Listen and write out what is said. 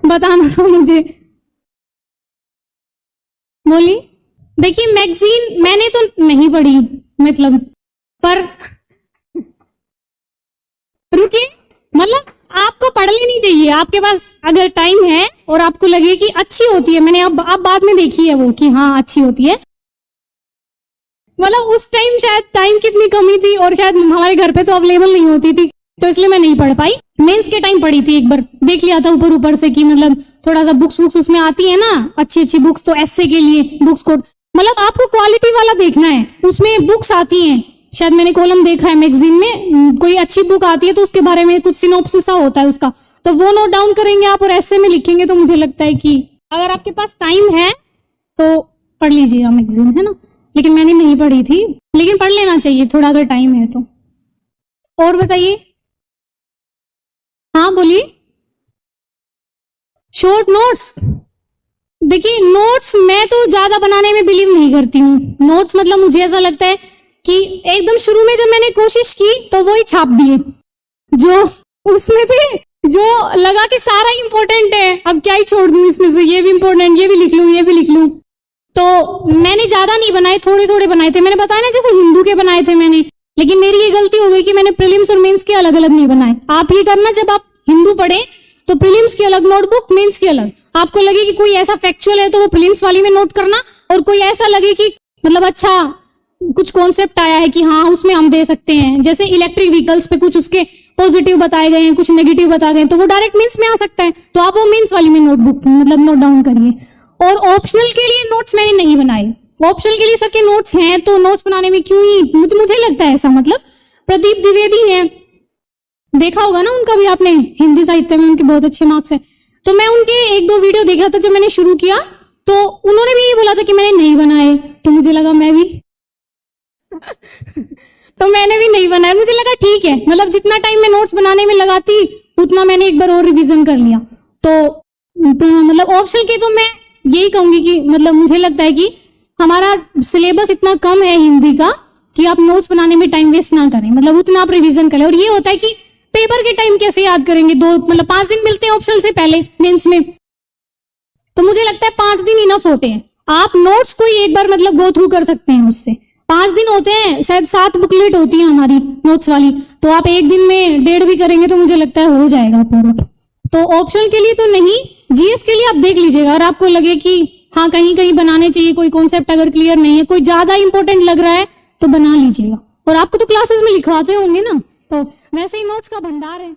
बताना तो मुझे। बोली। देखिए मैगजीन मैंने तो नहीं पढ़ी, मतलब, पर रुकिए, मतलब आपको पढ़ लेनी चाहिए, आपके पास अगर टाइम है और आपको लगे कि अच्छी होती है। मैंने अब बाद में देखी है वो कि हाँ अच्छी होती है। मतलब उस टाइम शायद टाइम की इतनी कमी थी और शायद हमारे घर पे तो अवेलेबल नहीं होती थी, तो इसलिए मैं नहीं पढ़ पाई। मेंस के टाइम पढ़ी थी, एक बार देख लिया था ऊपर ऊपर से कि मतलब थोड़ा सा बुक्स उसमें आती है ना, अच्छी अच्छी बुक्स, तो एस्से के लिए बुक्स को मतलब आपको क्वालिटी वाला देखना है, उसमें बुक्स आती हैं। शायद मैंने कॉलम देखा है मैगजीन में, कोई अच्छी बुक आती है तो उसके बारे में कुछ सिनॉप्सिस होता है उसका, तो वो नोट डाउन करेंगे आप और ऐसे में लिखेंगे। तो मुझे लगता है कि अगर आपके पास टाइम है तो पढ़ लीजिएगा मैगजीन, है ना। लेकिन मैंने नहीं पढ़ी थी, लेकिन पढ़ लेना चाहिए थोड़ा अगर टाइम है तो। और बताइए। हाँ बोलिए। Short notes. देखिए नोट्स मैं तो ज्यादा बनाने में बिलीव नहीं करती हूँ। नोट्स मतलब मुझे ऐसा लगता है कि एकदम शुरू में जब मैंने कोशिश की तो वो ही छाप दिए जो उसमें थे, जो लगा कि सारा इंपॉर्टेंट है, अब क्या ही छोड़ दूं इसमें से, ये भी इंपॉर्टेंट, ये भी लिख लूं, ये भी लिख लूं। तो मैंने ज्यादा नहीं बनाए, थोड़े थोड़े बनाए थे। मैंने बताया ना जैसे हिंदू के बनाए थे मैंने, लेकिन मेरी ये गलती हो गई कि मैंने प्रीलिम्स और मेंस के अलग अलग नहीं बनाए। आप ये करना, जब आप हिंदू पढ़े तो प्रीलिम्स की अलग नोटबुक, मेंस की अलग। आपको लगे कि कोई ऐसा फैक्चुअल है तो वो प्रीलिम्स वाली में नोट करना, और कोई ऐसा लगे कि मतलब अच्छा कुछ कॉन्सेप्ट आया है कि हाँ उसमें हम दे सकते हैं, जैसे इलेक्ट्रिक व्हीकल्स पे कुछ उसके पॉजिटिव बताए गए हैं, कुछ नेगेटिव बताए गए, तो वो डायरेक्ट मेंस में आ सकता है, तो आप वो मेंस वाली में नोटबुक मतलब नोट डाउन करिए। और ऑप्शनल के लिए नोट्स मैंने नहीं बनाए। ऑप्शनल के लिए सबके नोट्स हैं, तो नोट्स बनाने में क्यों ही, मुझे लगता है ऐसा। मतलब प्रदीप द्विवेदी हैं, देखा होगा ना उनका भी आपने, हिंदी साहित्य में उनके बहुत अच्छे मार्क्स हैं। तो मैं उनके एक दो वीडियो देखा था जब मैंने शुरू किया, तो उन्होंने भी ये बोला था कि मैंने नहीं बनाए, तो मुझे लगा मैं भी तो मैंने भी नहीं बनाया। मुझे लगा ठीक है, मतलब जितना टाइम मैं नोट्स बनाने में लगाती उतना मैंने एक बार और रिवीजन कर लिया। तो मतलब ऑप्शनल के तो मैं यही कहूंगी कि मतलब मुझे लगता है कि हमारा सिलेबस इतना कम है हिंदी का कि आप नोट्स बनाने में टाइम वेस्ट ना करें, मतलब उतना आप रिवीजन करें। और ये होता है कि पेपर के टाइम कैसे याद करेंगे, दो मतलब 5 दिन मिलते हैं ऑप्शनल से पहले मेंस में, तो मुझे लगता है 5 दिन इनफ होते हैं। आप नोट्स को ही एक बार मतलब गो थ्रू कर सकते हैं उससे। 5 दिन होते हैं, शायद 7 बुकलेट होती है हमारी नोट्स वाली, तो आप एक दिन में 1.5 भी करेंगे तो मुझे लगता है हो जाएगा पूरा। तो ऑप्शनल के लिए तो नहीं, जीएस के लिए आप देख लीजिएगा। अगर आपको लगे कि हाँ कहीं कहीं बनाने चाहिए, कोई कॉन्सेप्ट अगर क्लियर नहीं है, कोई ज्यादा इंपॉर्टेंट लग रहा है, तो बना लीजिएगा। और आपको तो क्लासेस में लिखवाते होंगे ना, तो वैसे ही नोट्स का भंडार है।